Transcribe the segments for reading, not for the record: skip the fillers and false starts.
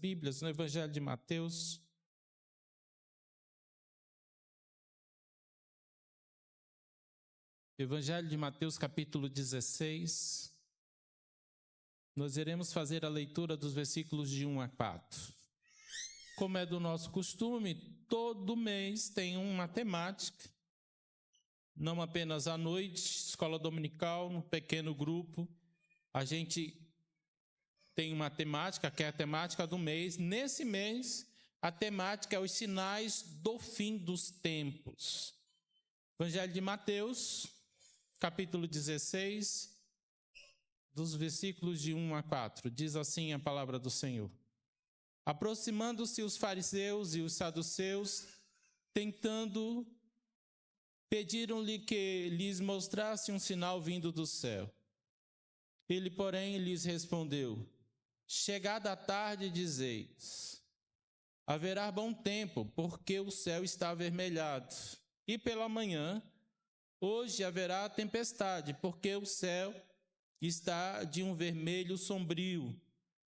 Bíblias no Evangelho de Mateus. Evangelho de Mateus, capítulo 16. Nós iremos fazer a leitura dos versículos de 1 a 4. Como é do nosso costume, todo mês tem uma temática. Não apenas à noite, escola dominical, no pequeno grupo. A gente tem uma temática, que é a temática do mês. Nesse mês, a temática é os sinais do fim dos tempos. Evangelho de Mateus, capítulo 16, dos versículos de 1 a 4. Diz assim a palavra do Senhor. Aproximando-se os fariseus e os saduceus, tentando, pediram-lhe que lhes mostrasse um sinal vindo do céu. Ele, porém, lhes respondeu: chegada a tarde, dizeis: haverá bom tempo, porque o céu está avermelhado. E pela manhã, hoje haverá tempestade, porque o céu está de um vermelho sombrio.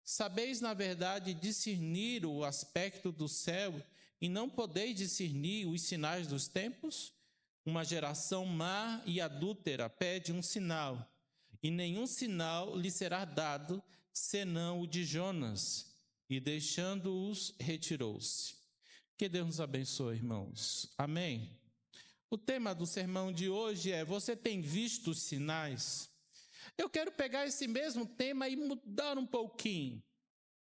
Sabeis, na verdade, discernir o aspecto do céu, e não podeis discernir os sinais dos tempos? Uma geração má e adúltera pede um sinal, e nenhum sinal lhe será dado, senão o de Jonas. E deixando-os, retirou-se. Que Deus nos abençoe, irmãos. Amém. O tema do sermão de hoje é: você tem visto os sinais? Eu quero pegar esse mesmo tema e mudar um pouquinho.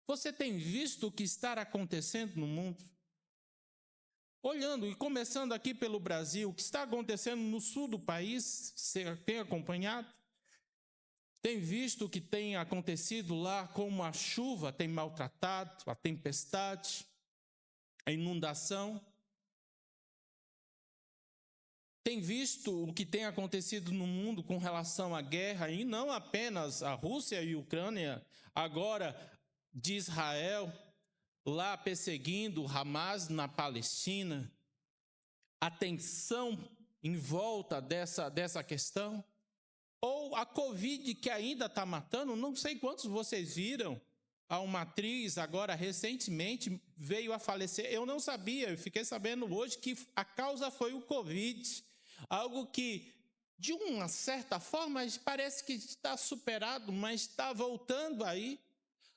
Você tem visto o que está acontecendo no mundo? Olhando e começando aqui pelo Brasil, o que está acontecendo no sul do país, você tem acompanhado? Tem visto o que tem acontecido lá, como a chuva tem maltratado, a tempestade, a inundação? Tem visto o que tem acontecido no mundo com relação à guerra, e não apenas a Rússia e a Ucrânia, agora de Israel, lá perseguindo o Hamas na Palestina? A tensão em volta dessa questão? Ou a Covid, que ainda está matando? Não sei quantos vocês viram. Uma atriz agora recentemente veio a falecer. Eu não sabia, eu fiquei sabendo hoje que a causa foi o Covid. Algo que, de uma certa forma, parece que está superado, mas está voltando aí.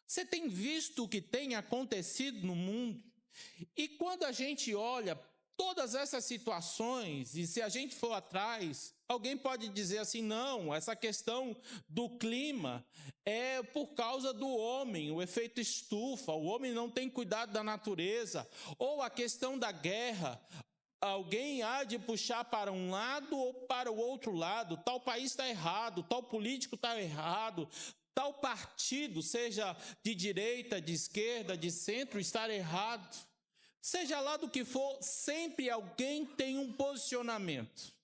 Você tem visto o que tem acontecido no mundo? E quando a gente olha todas essas situações, e se a gente for atrás, alguém pode dizer assim: não, essa questão do clima é por causa do homem, o efeito estufa, o homem não tem cuidado da natureza. Ou a questão da guerra, alguém há de puxar para um lado ou para o outro lado. Tal país está errado, tal político está errado, tal partido, seja de direita, de esquerda, de centro, está errado. Seja lá do que for, sempre alguém tem um posicionamento.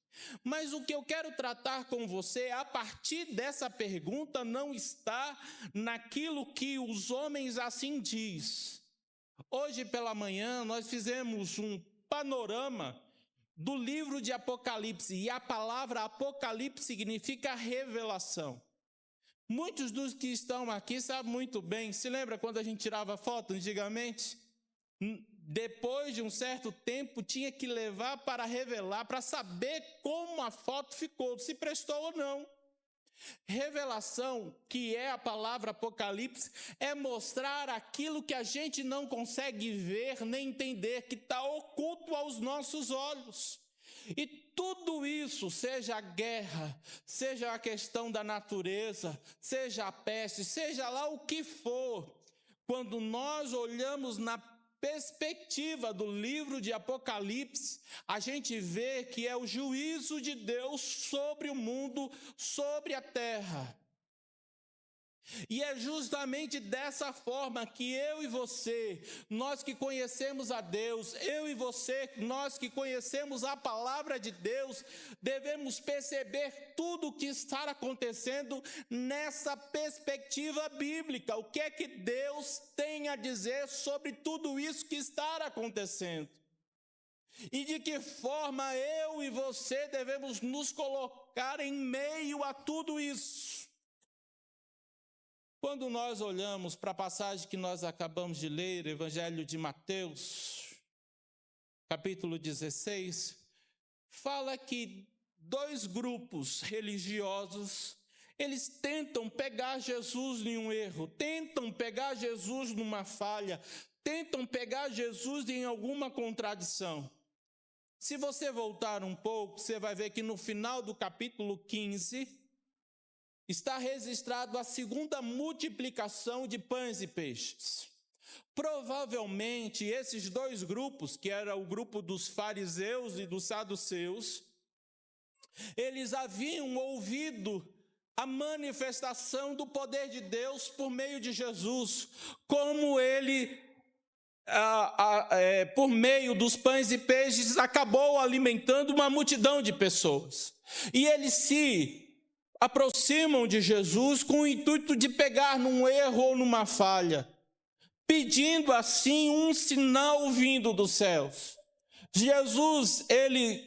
Mas o que eu quero tratar com você, a partir dessa pergunta, não está naquilo que os homens assim diz. Hoje pela manhã nós fizemos um panorama do livro de Apocalipse, e a palavra Apocalipse significa revelação. Muitos dos que estão aqui sabem muito bem. Se lembra quando a gente tirava foto antigamente? Depois de um certo tempo, tinha que levar para revelar, para saber como a foto ficou, se prestou ou não. Revelação, que é a palavra Apocalipse, é mostrar aquilo que a gente não consegue ver nem entender, que está oculto aos nossos olhos. E tudo isso, seja a guerra, seja a questão da natureza, seja a peste, seja lá o que for, quando nós olhamos na perspectiva do livro de Apocalipse, a gente vê que é o juízo de Deus sobre o mundo, sobre a terra. E é justamente dessa forma que eu e você, nós que conhecemos a Deus, eu e você, nós que conhecemos a palavra de Deus, devemos perceber tudo o que está acontecendo nessa perspectiva bíblica. O que é que Deus tem a dizer sobre tudo isso que está acontecendo? E de que forma eu e você devemos nos colocar em meio a tudo isso? Quando nós olhamos para a passagem que nós acabamos de ler, Evangelho de Mateus, capítulo 16, fala que dois grupos religiosos, eles tentam pegar Jesus em um erro, tentam pegar Jesus numa falha, tentam pegar Jesus em alguma contradição. Se você voltar um pouco, você vai ver que no final do capítulo 15, está registrado a segunda multiplicação de pães e peixes. Provavelmente esses dois grupos, que era o grupo dos fariseus e dos saduceus, eles haviam ouvido a manifestação do poder de Deus por meio de Jesus, como ele, por meio dos pães e peixes, acabou alimentando uma multidão de pessoas. E eles se aproximam de Jesus com o intuito de pegar num erro ou numa falha, pedindo assim um sinal vindo dos céus. Jesus, ele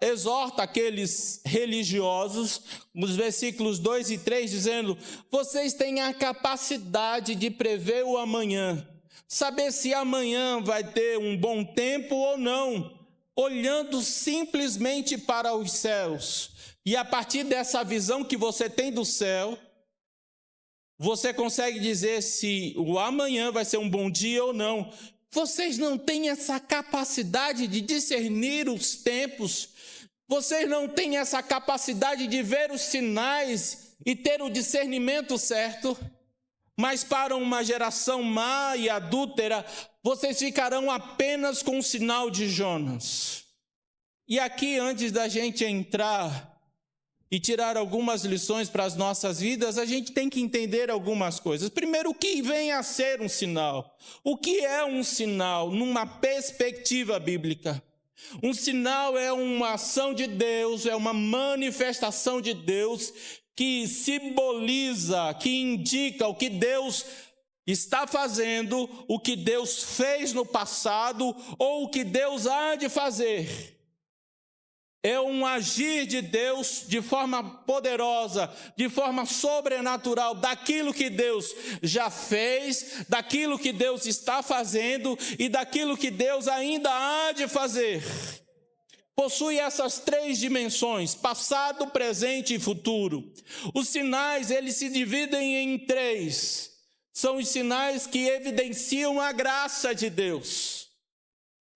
exorta aqueles religiosos, nos versículos 2 e 3, dizendo: vocês têm a capacidade de prever o amanhã, saber se amanhã vai ter um bom tempo ou não, olhando simplesmente para os céus. E a partir dessa visão que você tem do céu, você consegue dizer se o amanhã vai ser um bom dia ou não. Vocês não têm essa capacidade de discernir os tempos, vocês não têm essa capacidade de ver os sinais e ter o discernimento certo, mas para uma geração má e adúltera, vocês ficarão apenas com o sinal de Jonas. E aqui, antes da gente entrar e tirar algumas lições para as nossas vidas, a gente tem que entender algumas coisas. Primeiro, o que vem a ser um sinal? O que é um sinal numa perspectiva bíblica? Um sinal é uma ação de Deus, é uma manifestação de Deus que simboliza, que indica o que Deus está fazendo, o que Deus fez no passado ou o que Deus há de fazer. É um agir de Deus de forma poderosa, de forma sobrenatural, daquilo que Deus já fez, daquilo que Deus está fazendo e daquilo que Deus ainda há de fazer. Possui essas três dimensões: passado, presente e futuro. Os sinais, eles se dividem em três. São os sinais que evidenciam a graça de Deus.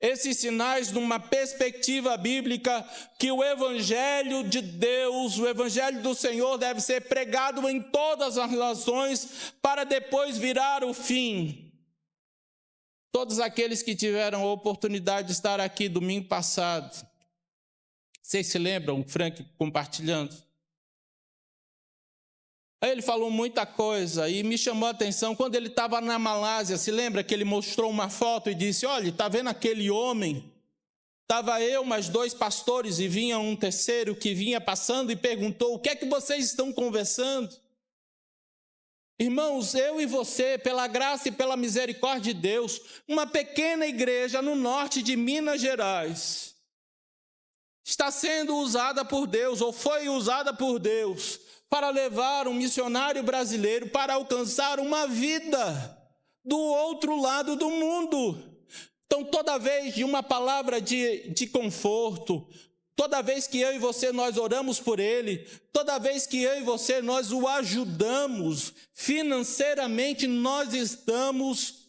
Esses sinais, numa perspectiva bíblica, que o Evangelho de Deus, o Evangelho do Senhor deve ser pregado em todas as nações para depois virar o fim. Todos aqueles que tiveram a oportunidade de estar aqui domingo passado, vocês se lembram, o Frank compartilhando? Aí ele falou muita coisa e me chamou a atenção quando ele estava na Malásia. Se lembra que ele mostrou uma foto e disse: olha, está vendo aquele homem? Estava eu, mais dois pastores, e vinha um terceiro que vinha passando e perguntou: o que é que vocês estão conversando? Irmãos, eu e você, pela graça e pela misericórdia de Deus, uma pequena igreja no norte de Minas Gerais, está sendo usada por Deus, ou foi usada por Deus, para levar um missionário brasileiro para alcançar uma vida do outro lado do mundo. Então, toda vez de uma palavra de conforto, toda vez que eu e você nós oramos por ele, toda vez que eu e você nós o ajudamos financeiramente, nós estamos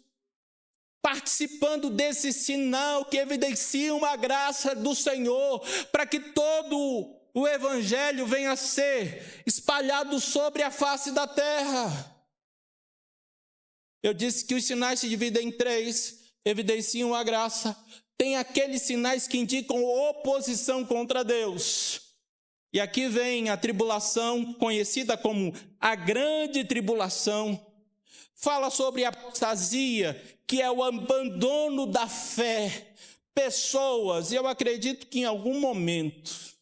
participando desse sinal que evidencia uma graça do Senhor, para que todo o Evangelho venha a ser espalhado sobre a face da terra. Eu disse que os sinais se dividem em três, evidenciam a graça. Tem aqueles sinais que indicam oposição contra Deus. E aqui vem a tribulação, conhecida como a grande tribulação. Fala sobre a apostasia, que é o abandono da fé. Pessoas, e eu acredito que em algum momento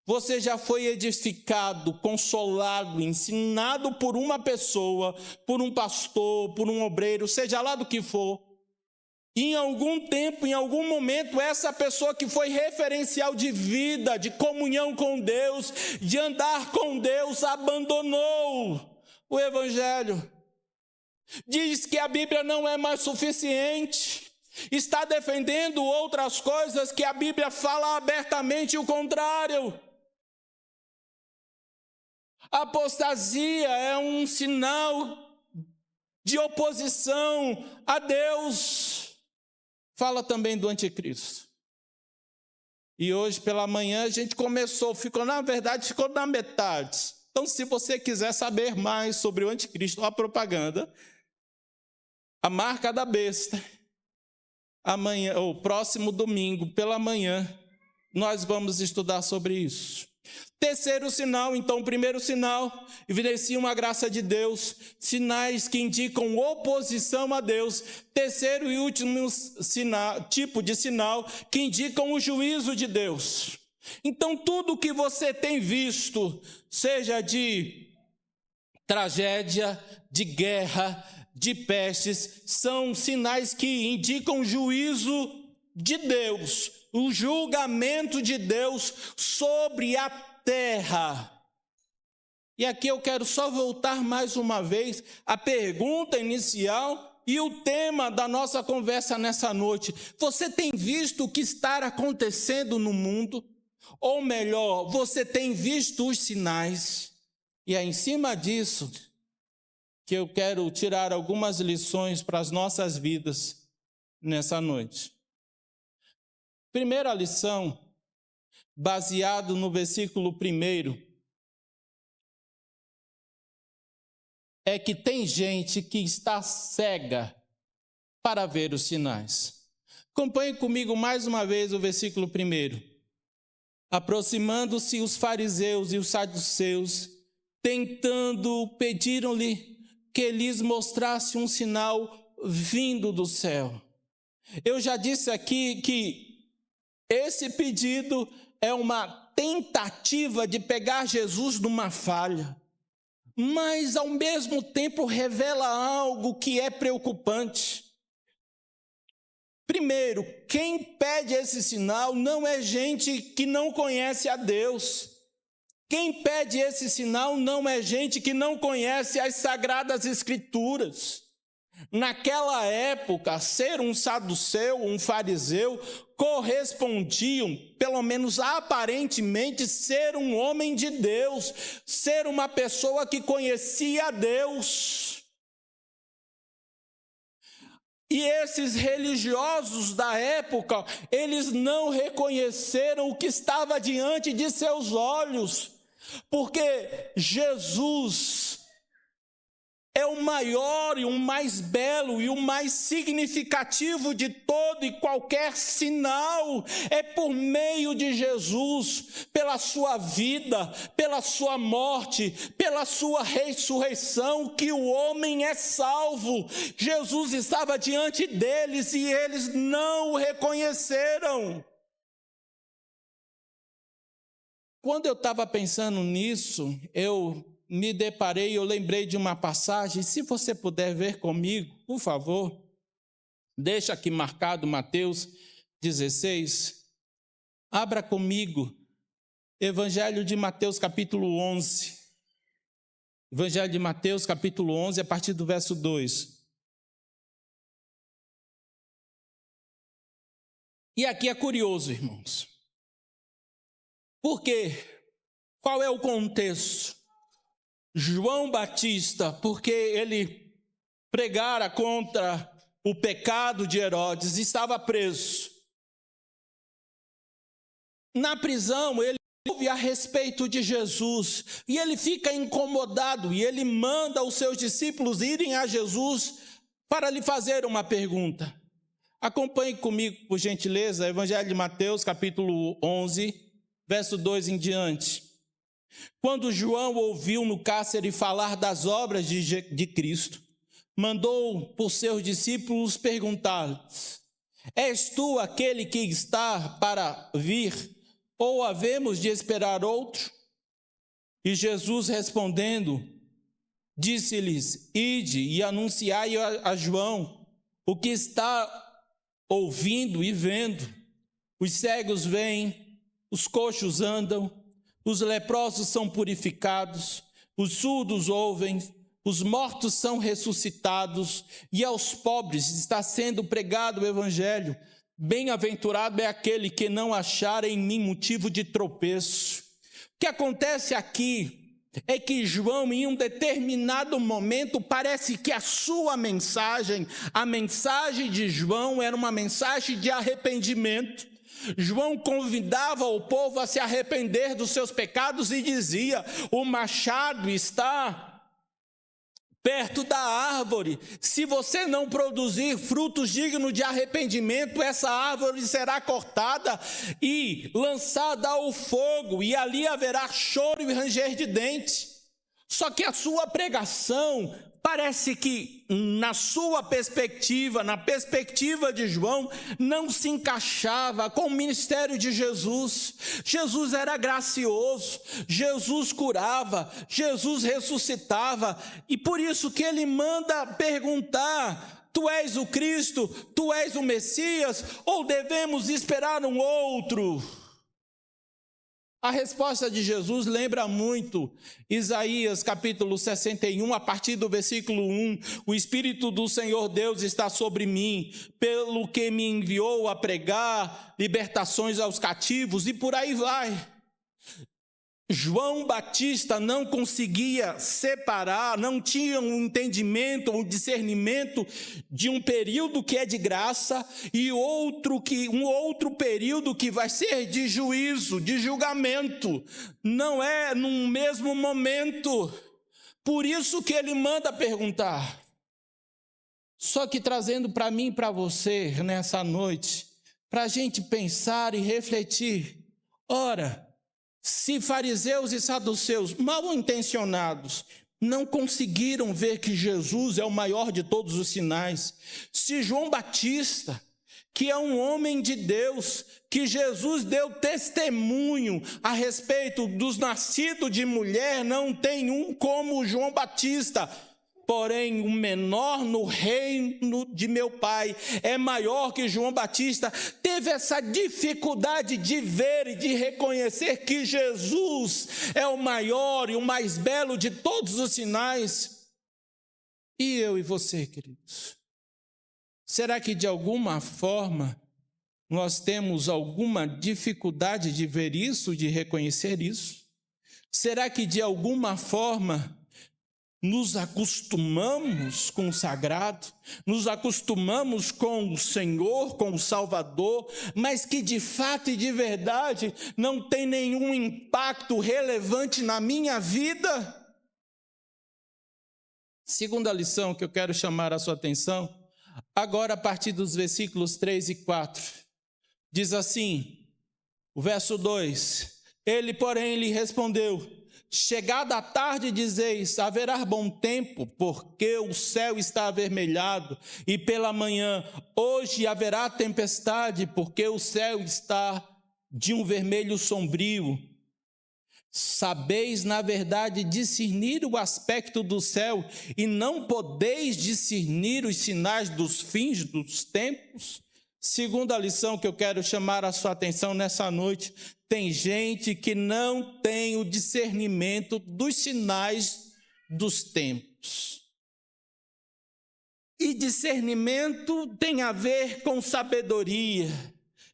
você já foi edificado, consolado, ensinado por uma pessoa, por um pastor, por um obreiro, seja lá do que for. Em algum tempo, em algum momento, essa pessoa que foi referencial de vida, de comunhão com Deus, de andar com Deus, abandonou o Evangelho. Diz que a Bíblia não é mais suficiente. Está defendendo outras coisas que a Bíblia fala abertamente o contrário. A apostasia é um sinal de oposição a Deus. Fala também do anticristo. E hoje pela manhã a gente ficou na metade. Então, se você quiser saber mais sobre o anticristo, a propaganda, a marca da besta, amanhã, ou próximo domingo, pela manhã, nós vamos estudar sobre isso. Terceiro sinal, então, o primeiro sinal, evidencia uma graça de Deus, sinais que indicam oposição a Deus. Terceiro e último tipo de sinal, que indicam o juízo de Deus. Então, tudo que você tem visto, seja de tragédia, de guerra, de pestes, são sinais que indicam o juízo de Deus, o julgamento de Deus sobre a terra. E aqui eu quero só voltar mais uma vez à pergunta inicial e o tema da nossa conversa nessa noite. Você tem visto o que está acontecendo no mundo? Ou melhor, você tem visto os sinais? E é em cima disso que eu quero tirar algumas lições para as nossas vidas nessa noite. Primeira lição, baseado no versículo 1, é que tem gente que está cega para ver os sinais. Acompanhe comigo mais uma vez o versículo 1. Aproximando-se os fariseus e os saduceus, pediram-lhe que lhes mostrasse um sinal vindo do céu. Eu já disse aqui que esse pedido é uma tentativa de pegar Jesus numa falha, mas ao mesmo tempo revela algo que é preocupante. Primeiro, quem pede esse sinal não é gente que não conhece a Deus. Quem pede esse sinal não é gente que não conhece as Sagradas Escrituras. Naquela época, ser um saduceu, um fariseu, correspondiam, pelo menos aparentemente, ser um homem de Deus, ser uma pessoa que conhecia a Deus. E esses religiosos da época, eles não reconheceram o que estava diante de seus olhos, porque Jesus é o maior e o mais belo e o mais significativo de todo e qualquer sinal. É por meio de Jesus, pela sua vida, pela sua morte, pela sua ressurreição, que o homem é salvo. Jesus estava diante deles e eles não o reconheceram. Quando eu estava pensando nisso, eu lembrei de uma passagem. Se você puder ver comigo, por favor, deixa aqui marcado Mateus 16. Abra comigo, Evangelho de Mateus, capítulo 11. Evangelho de Mateus, capítulo 11, a partir do verso 2. E aqui é curioso, irmãos. Por quê? Qual é o contexto? João Batista, porque ele pregara contra o pecado de Herodes, estava preso. Na prisão, ele ouve a respeito de Jesus, e ele fica incomodado, e ele manda os seus discípulos irem a Jesus para lhe fazer uma pergunta. Acompanhe comigo, por gentileza, Evangelho de Mateus, capítulo 11, verso 2 em diante. Quando João ouviu no cárcere falar das obras de Cristo, mandou por seus discípulos perguntar-lhes: És tu aquele que está para vir, ou havemos de esperar outro? E Jesus respondendo, disse-lhes: Ide e anunciai a João o que está ouvindo e vendo. Os cegos veem, os coxos andam, os leprosos são purificados, os surdos ouvem, os mortos são ressuscitados e aos pobres está sendo pregado o evangelho. Bem-aventurado é aquele que não achar em mim motivo de tropeço. O que acontece aqui é que João, em um determinado momento, parece que a sua mensagem, a mensagem de João, era uma mensagem de arrependimento. João convidava o povo a se arrepender dos seus pecados e dizia: o machado está perto da árvore. Se você não produzir frutos dignos de arrependimento, essa árvore será cortada e lançada ao fogo, e ali haverá choro e ranger de dentes. Só que a sua pregação parece que, na sua perspectiva, na perspectiva de João, não se encaixava com o ministério de Jesus. Jesus era gracioso, Jesus curava, Jesus ressuscitava, e por isso que ele manda perguntar: tu és o Cristo, tu és o Messias, ou devemos esperar um outro? A resposta de Jesus lembra muito Isaías capítulo 61, a partir do versículo 1. O Espírito do Senhor Deus está sobre mim, pelo que me enviou a pregar libertações aos cativos, e por aí vai. João Batista não conseguia separar, não tinha um entendimento, um discernimento de um período que é de graça e um outro período que vai ser de juízo, de julgamento. Não é num mesmo momento. Por isso que ele manda perguntar. Só que trazendo para mim e para você nessa noite, para a gente pensar e refletir. Ora, se fariseus e saduceus, mal intencionados, não conseguiram ver que Jesus é o maior de todos os sinais, se João Batista, que é um homem de Deus, que Jesus deu testemunho a respeito dos nascidos de mulher, não tem um como João Batista, porém o menor no reino de meu Pai é maior que João Batista, teve essa dificuldade de ver e de reconhecer que Jesus é o maior e o mais belo de todos os sinais. E eu e você, queridos? Será que de alguma forma nós temos alguma dificuldade de ver isso, de reconhecer isso? Será que de alguma forma nos acostumamos com o sagrado, nos acostumamos com o Senhor, com o Salvador, mas que de fato e de verdade não tem nenhum impacto relevante na minha vida? Segunda lição que eu quero chamar a sua atenção, agora a partir dos versículos 3 e 4, diz assim, o verso 2, ele, porém, lhe respondeu: chegada a tarde, dizeis, haverá bom tempo, porque o céu está avermelhado, e pela manhã, hoje haverá tempestade, porque o céu está de um vermelho sombrio. Sabeis, na verdade, discernir o aspecto do céu, e não podeis discernir os sinais dos fins dos tempos? Segunda lição que eu quero chamar a sua atenção nessa noite: tem gente que não tem o discernimento dos sinais dos tempos. E discernimento tem a ver com sabedoria.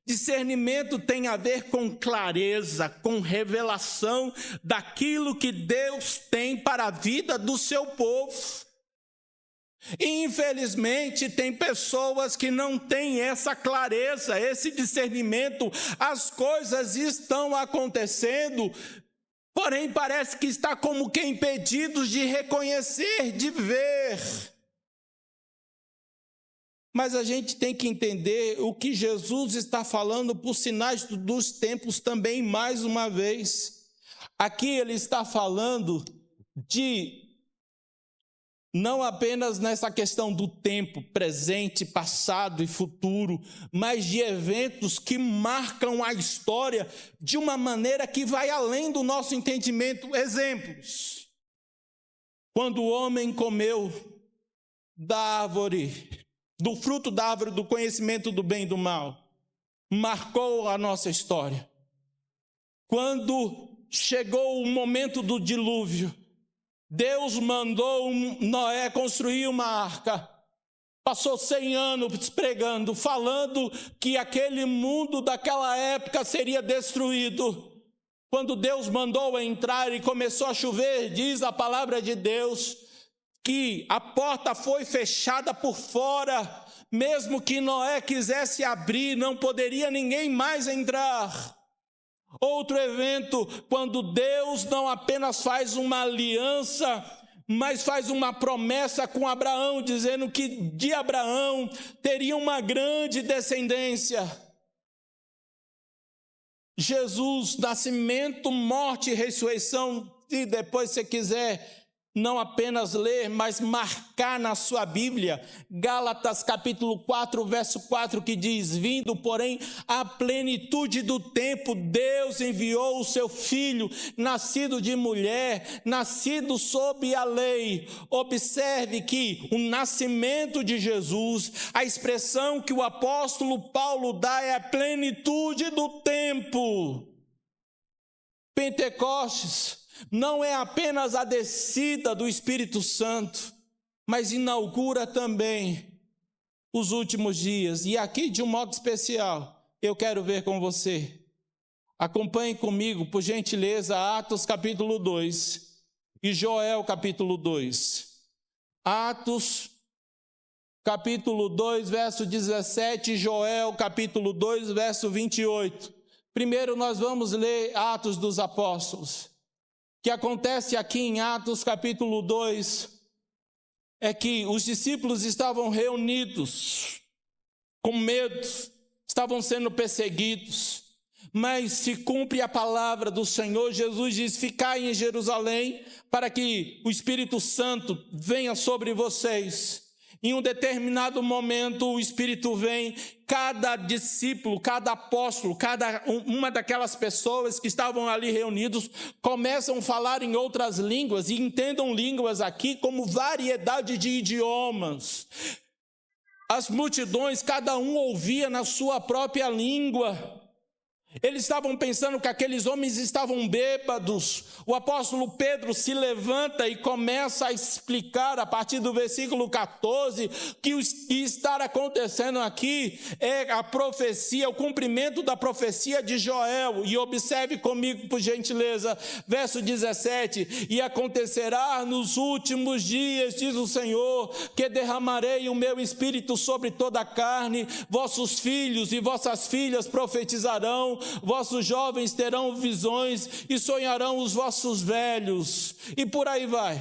Discernimento tem a ver com clareza, com revelação daquilo que Deus tem para a vida do seu povo. E, infelizmente, tem pessoas que não têm essa clareza, esse discernimento. As coisas estão acontecendo, porém parece que está como que impedidos de reconhecer, de ver. Mas a gente tem que entender o que Jesus está falando por sinais dos tempos também, mais uma vez. Aqui ele está falando de não apenas nessa questão do tempo, presente, passado e futuro, mas de eventos que marcam a história de uma maneira que vai além do nosso entendimento. Exemplos: quando o homem comeu do fruto da árvore do conhecimento do bem e do mal, marcou a nossa história. Quando chegou o momento do dilúvio, Deus mandou Noé construir uma arca. Passou 100 anos pregando, falando que aquele mundo daquela época seria destruído. Quando Deus mandou entrar e começou a chover, diz a palavra de Deus, que a porta foi fechada por fora. Mesmo que Noé quisesse abrir, não poderia ninguém mais entrar. Outro evento, quando Deus não apenas faz uma aliança, mas faz uma promessa com Abraão, dizendo que de Abraão teria uma grande descendência. Jesus, nascimento, morte e ressurreição, e depois se quiser não apenas ler, mas marcar na sua Bíblia, Gálatas capítulo 4, verso 4, que diz: vindo, porém, à plenitude do tempo, Deus enviou o seu Filho, nascido de mulher, nascido sob a lei. Observe que o nascimento de Jesus, a expressão que o apóstolo Paulo dá é a plenitude do tempo. Pentecostes não é apenas a descida do Espírito Santo, mas inaugura também os últimos dias. E aqui, de um modo especial, eu quero ver com você. Acompanhe comigo, por gentileza, Atos capítulo 2 e Joel capítulo 2. Atos capítulo 2, verso 17, e Joel capítulo 2, verso 28. Primeiro nós vamos ler Atos dos Apóstolos. O que acontece aqui em Atos capítulo 2 é que os discípulos estavam reunidos, com medo, estavam sendo perseguidos, mas se cumpre a palavra do Senhor. Jesus diz: ficai em Jerusalém, para que o Espírito Santo venha sobre vocês. Em um determinado momento o Espírito vem, cada discípulo, cada apóstolo, cada uma daquelas pessoas que estavam ali reunidos, começam a falar em outras línguas, e entendam línguas aqui como variedade de idiomas. As multidões, cada um ouvia na sua própria língua. Eles estavam pensando que aqueles homens estavam bêbados. O apóstolo Pedro se levanta e começa a explicar, a partir do versículo 14, que o que está acontecendo aqui é a profecia, o cumprimento da profecia de Joel. E observe comigo, por gentileza, verso 17: e acontecerá nos últimos dias, diz o Senhor, que derramarei o meu espírito sobre toda a carne, vossos filhos e vossas filhas profetizarão, vossos jovens terão visões e sonharão os vossos velhos, e por aí vai.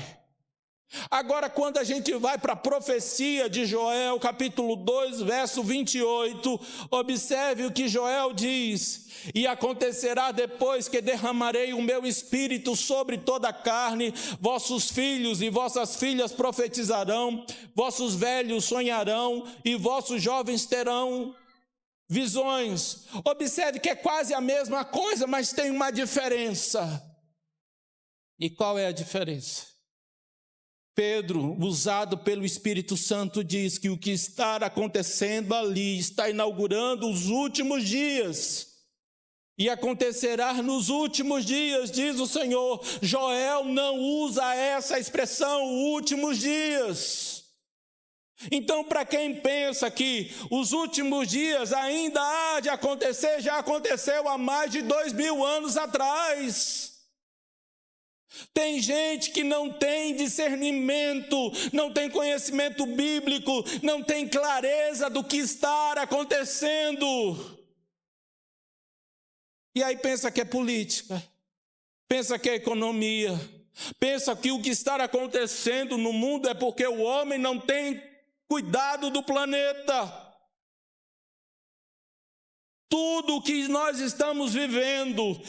Agora, quando a gente vai para a profecia de Joel, capítulo 2, verso 28, observe o que Joel diz: e acontecerá depois que derramarei o meu espírito sobre toda a carne, vossos filhos e vossas filhas profetizarão, vossos velhos sonharão e vossos jovens terão visões. Observe que é quase a mesma coisa, mas tem uma diferença. E qual é a diferença? Pedro, usado pelo Espírito Santo, diz que o que está acontecendo ali está inaugurando os últimos dias. E acontecerá nos últimos dias, diz o Senhor. Joel não usa essa expressão, últimos dias. Então, para quem pensa que os últimos dias ainda há de acontecer, já aconteceu há mais de 2000 anos atrás. Tem gente que não tem discernimento, não tem conhecimento bíblico, não tem clareza do que está acontecendo. E aí pensa que é política, pensa que é economia, pensa que o que está acontecendo no mundo é porque o homem não tem cuidado do planeta. Tudo o que nós estamos vivendo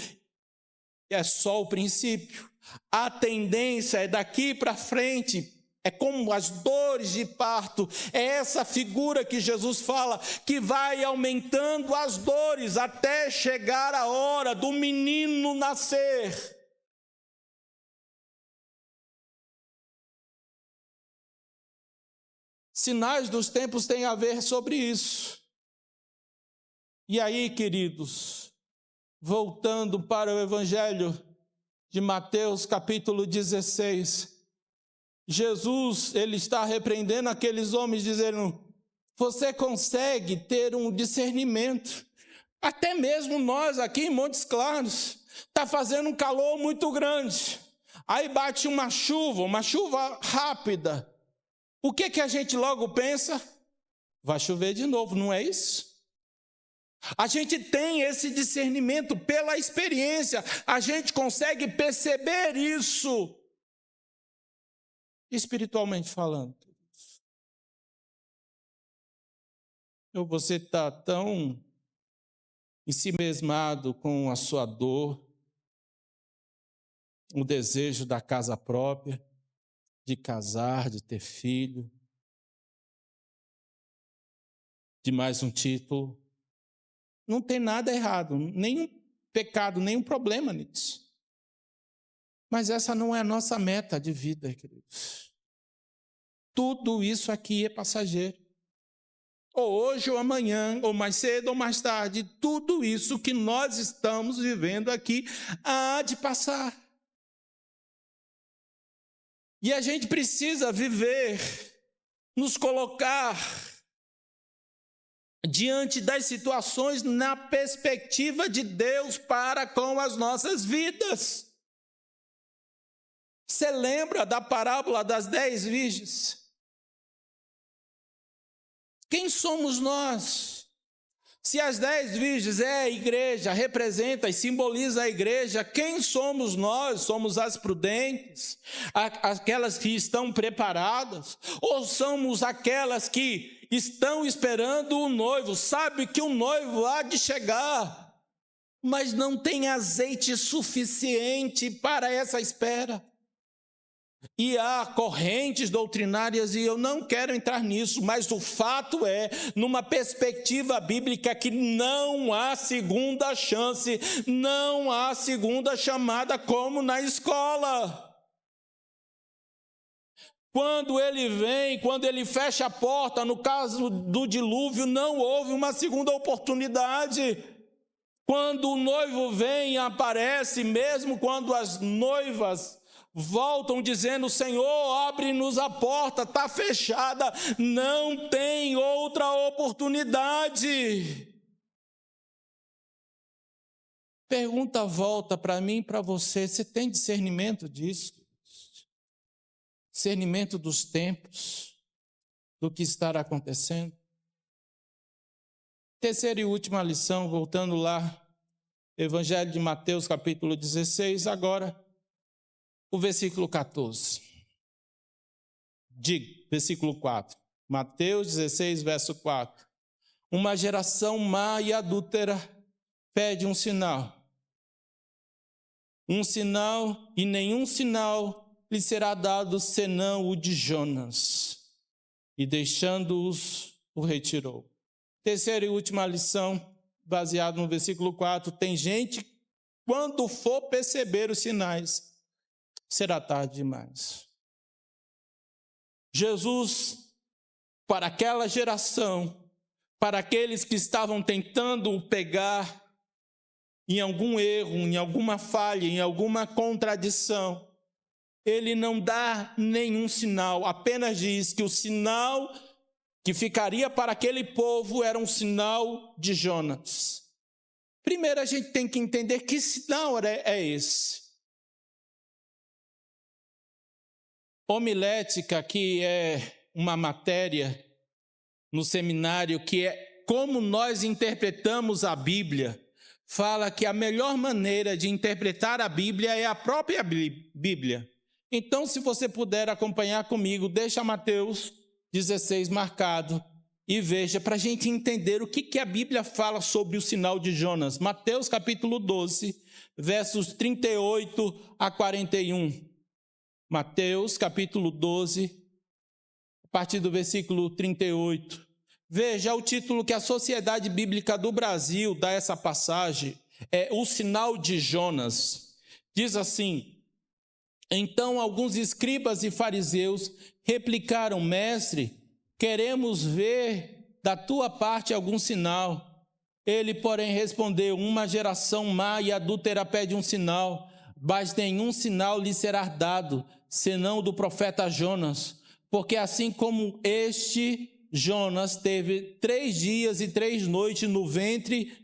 é só o princípio. A tendência é daqui para frente, é como as dores de parto. É essa figura que Jesus fala, que vai aumentando as dores até chegar a hora do menino nascer. Sinais dos tempos têm a ver sobre isso. E aí, queridos, voltando para o Evangelho de Mateus, capítulo 16, Jesus, ele está repreendendo aqueles homens, dizendo: você consegue ter um discernimento. Até mesmo nós aqui em Montes Claros, está fazendo um calor muito grande. Aí bate uma chuva rápida. O que a gente logo pensa? Vai chover de novo, não é isso? A gente tem esse discernimento pela experiência. A gente consegue perceber isso, espiritualmente falando. Ou você está tão ensimesmado com a sua dor, o desejo da casa própria, de casar, de ter filho, de mais um título. Não tem nada errado, nenhum pecado, nenhum problema nisso. Mas essa não é a nossa meta de vida, queridos. Tudo isso aqui é passageiro. Ou hoje ou amanhã, ou mais cedo ou mais tarde, tudo isso que nós estamos vivendo aqui há de passar. E a gente precisa viver, nos colocar diante das situações na perspectiva de Deus para com as nossas vidas. Você lembra da parábola das 10 virgens? Quem somos nós? Se as 10 virgens é a igreja, representa e simboliza a igreja, quem somos nós? Somos as prudentes, aquelas que estão preparadas, ou somos aquelas que estão esperando o noivo, sabe que o noivo há de chegar, mas não tem azeite suficiente para essa espera? E há correntes doutrinárias, e eu não quero entrar nisso, mas o fato é, numa perspectiva bíblica, que não há segunda chance, não há segunda chamada como na escola. Quando ele vem, quando ele fecha a porta, no caso do dilúvio, não houve uma segunda oportunidade. Quando o noivo vem e aparece, mesmo quando as noivas voltam dizendo: Senhor, abre-nos a porta, está fechada, não tem outra oportunidade. Pergunta volta para mim e para você: você tem discernimento disso? Discernimento dos tempos, do que está acontecendo? Terceira e última lição, voltando lá, Evangelho de Mateus, capítulo 16, agora o versículo 14. Versículo 4. Mateus 16, verso 4. Uma geração má e adúltera pede um sinal. Um sinal, e nenhum sinal lhe será dado senão o de Jonas. E deixando-os, o retirou. Terceira e última lição, baseado no versículo 4. Tem gente, quando for perceber os sinais, será tarde demais. Jesus, para aquela geração, para aqueles que estavam tentando o pegar em algum erro, em alguma falha, em alguma contradição, ele não dá nenhum sinal, apenas diz que o sinal que ficaria para aquele povo era um sinal de Jonas. Primeiro a gente tem que entender que sinal é esse. Homilética, que é uma matéria no seminário, que é como nós interpretamos a Bíblia, fala que a melhor maneira de interpretar a Bíblia é a própria Bíblia. Então, se você puder acompanhar comigo, deixa Mateus 16 marcado e veja, para a gente entender o que a Bíblia fala sobre o sinal de Jonas. Mateus capítulo 12, versos 38 a 41. Mateus, capítulo 12, a partir do versículo 38. Veja o título que a Sociedade Bíblica do Brasil dá a essa passagem, é o sinal de Jonas. Diz assim: então alguns escribas e fariseus replicaram: mestre, queremos ver da tua parte algum sinal. Ele, porém, respondeu: uma geração má e adúltera pede um sinal, mas nenhum sinal lhe será dado, senão do profeta Jonas. Porque assim como este Jonas teve 3 dias e 3 noites no ventre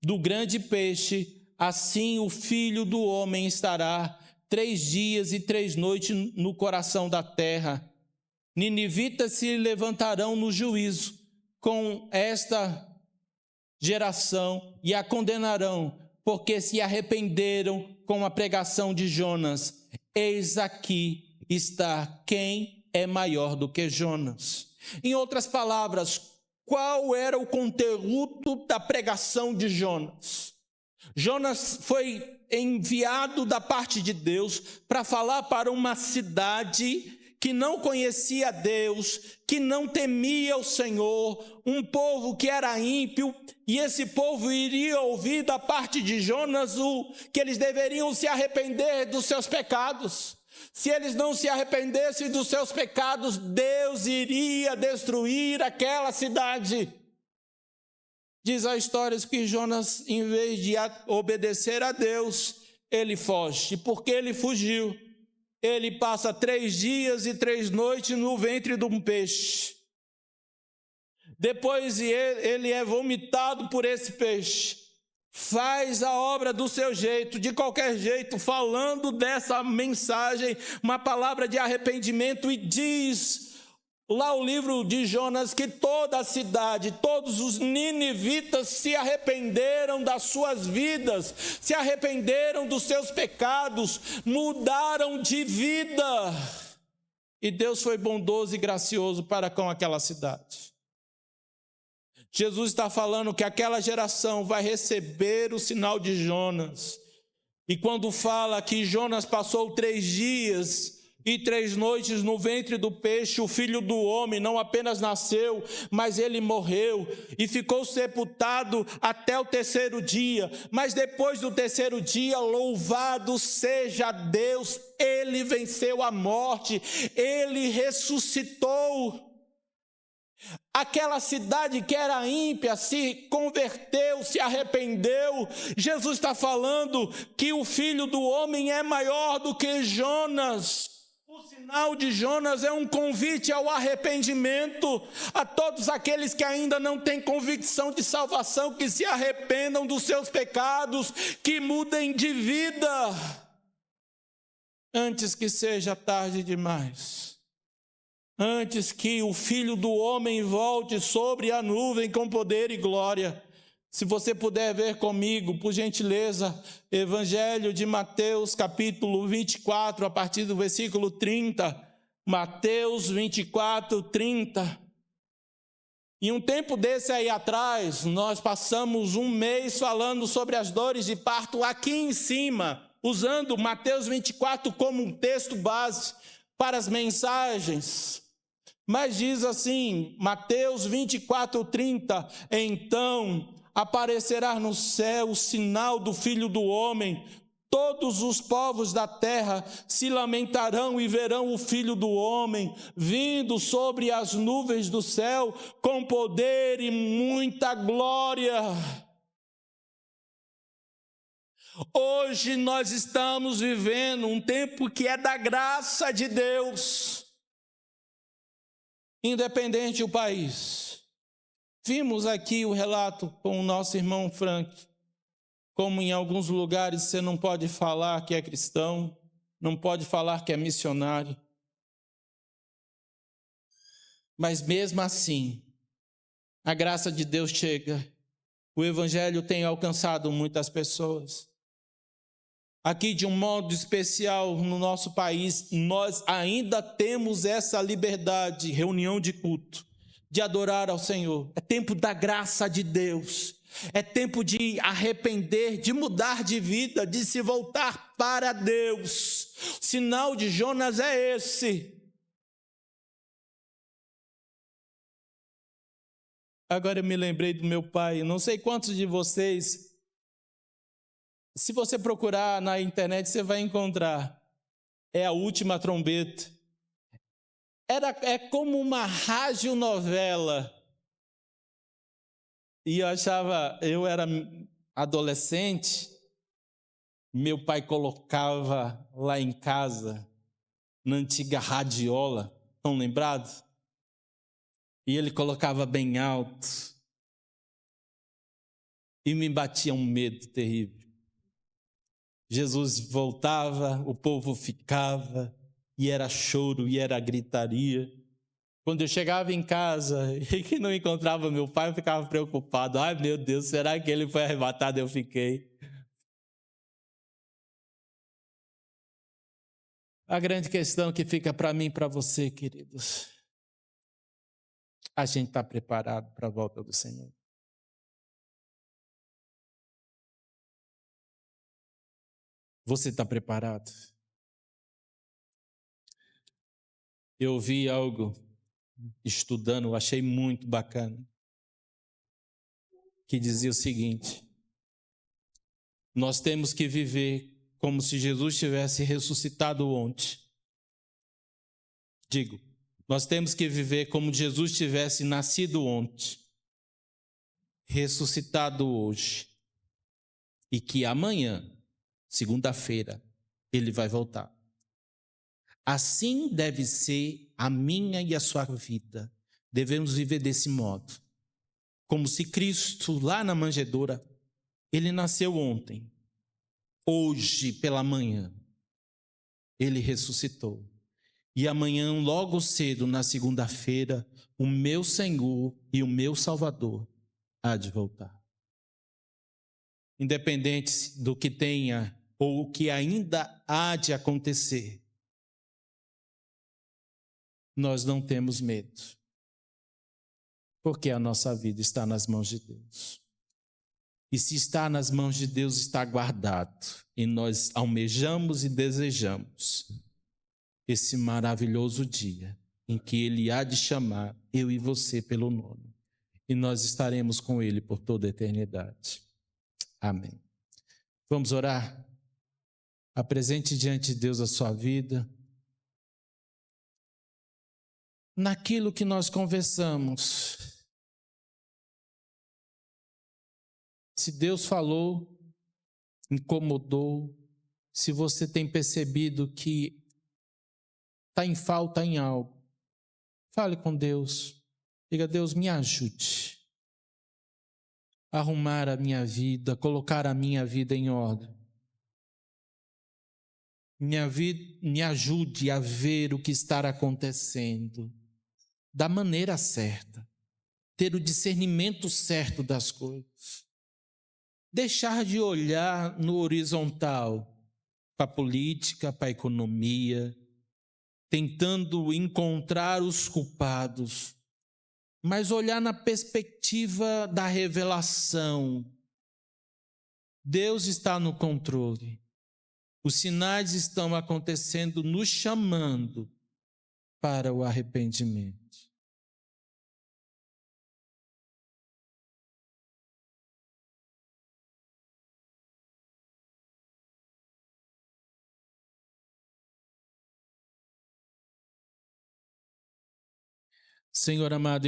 do grande peixe, assim o Filho do Homem estará 3 dias e 3 noites no coração da terra. Ninivitas se levantarão no juízo com esta geração e a condenarão, porque se arrependeram com a pregação de Jonas. Eis aqui está quem é maior do que Jonas. Em outras palavras, qual era o conteúdo da pregação de Jonas? Jonas foi enviado da parte de Deus para falar para uma cidade que não conhecia Deus, que não temia o Senhor, um povo que era ímpio, e esse povo iria ouvir da parte de Jonas que eles deveriam se arrepender dos seus pecados. Se eles não se arrependessem dos seus pecados, Deus iria destruir aquela cidade. Diz a história que Jonas, em vez de obedecer a Deus, ele foge. E porque ele fugiu, ele passa 3 dias e 3 noites no ventre de um peixe. Depois ele é vomitado por esse peixe. Faz a obra do seu jeito, de qualquer jeito, falando dessa mensagem, uma palavra de arrependimento, e diz lá o livro de Jonas que toda a cidade, todos os ninivitas se arrependeram das suas vidas, se arrependeram dos seus pecados, mudaram de vida. E Deus foi bondoso e gracioso para com aquela cidade. Jesus está falando que aquela geração vai receber o sinal de Jonas. E quando fala que Jonas passou 3 dias e 3 noites no ventre do peixe, o Filho do Homem não apenas nasceu, mas ele morreu e ficou sepultado até o 3º dia. Mas depois do 3º dia, louvado seja Deus, ele venceu a morte, ele ressuscitou. Aquela cidade que era ímpia se converteu, se arrependeu. Jesus está falando que o Filho do Homem é maior do que Jonas. O sinal de Jonas é um convite ao arrependimento a todos aqueles que ainda não têm convicção de salvação, que se arrependam dos seus pecados, que mudem de vida, antes que seja tarde demais. Antes que o Filho do Homem volte sobre a nuvem com poder e glória. Se você puder ver comigo, por gentileza, Evangelho de Mateus, capítulo 24, a partir do versículo 30. Mateus 24, 30. Em um tempo desse aí atrás, nós passamos um mês falando sobre as dores de parto aqui em cima, usando Mateus 24 como um texto base para as mensagens. Mas diz assim, Mateus 24, 30, então aparecerá no céu o sinal do Filho do Homem, todos os povos da terra se lamentarão e verão o Filho do Homem vindo sobre as nuvens do céu com poder e muita glória. Hoje nós estamos vivendo um tempo que é da graça de Deus. Independente do país. Vimos aqui o relato com o nosso irmão Frank, como em alguns lugares você não pode falar que é cristão, não pode falar que é missionário. Mas mesmo assim, a graça de Deus chega. O evangelho tem alcançado muitas pessoas. Aqui, de um modo especial, no nosso país, nós ainda temos essa liberdade, reunião de culto, de adorar ao Senhor. É tempo da graça de Deus. É tempo de arrepender, de mudar de vida, de se voltar para Deus. O sinal de Jonas é esse. Agora eu me lembrei do meu pai. Não sei quantos de vocês... Se você procurar na internet, você vai encontrar. É a Última Trombeta. É como uma radionovela. E eu era adolescente, Meu pai colocava lá em casa, na antiga radiola, estão lembrados? E ele colocava bem alto e me batia um medo terrível. Jesus voltava, o povo ficava, e era choro, e era gritaria. Quando eu chegava em casa e que não encontrava meu pai, eu ficava preocupado. Ai, meu Deus, será que ele foi arrebatado? Eu fiquei. A grande questão que fica para mim e para você, queridos, a gente está preparado para a volta do Senhor? Você está preparado? Eu ouvi algo estudando, achei muito bacana, que dizia o seguinte: nós temos que viver como se Jesus tivesse ressuscitado ontem. Digo, nós temos que viver como Jesus tivesse nascido ontem, ressuscitado hoje, e que amanhã, segunda-feira, ele vai voltar. Assim deve ser a minha e a sua vida. Devemos viver desse modo. Como se Cristo, lá na manjedoura, ele nasceu ontem. Hoje, pela manhã, ele ressuscitou. E amanhã, logo cedo, na segunda-feira, o meu Senhor e o meu Salvador há de voltar. Independente do que tenha ou o que ainda há de acontecer, nós não temos medo, porque a nossa vida está nas mãos de Deus. E se está nas mãos de Deus, está guardado. E nós almejamos e desejamos esse maravilhoso dia em que Ele há de chamar eu e você pelo nome. E nós estaremos com Ele por toda a eternidade. Amém. Vamos orar? Apresente diante de Deus a sua vida. Naquilo que nós conversamos, se Deus falou, incomodou, se você tem percebido que está em falta em algo, fale com Deus. Diga: Deus, me ajude a arrumar a minha vida, colocar a minha vida em ordem. Me ajude a ver o que está acontecendo da maneira certa, ter o discernimento certo das coisas. Deixar de olhar no horizontal, para a política, para a economia, tentando encontrar os culpados, mas olhar na perspectiva da revelação. Deus está no controle. Os sinais estão acontecendo, nos chamando para o arrependimento. Senhor amado,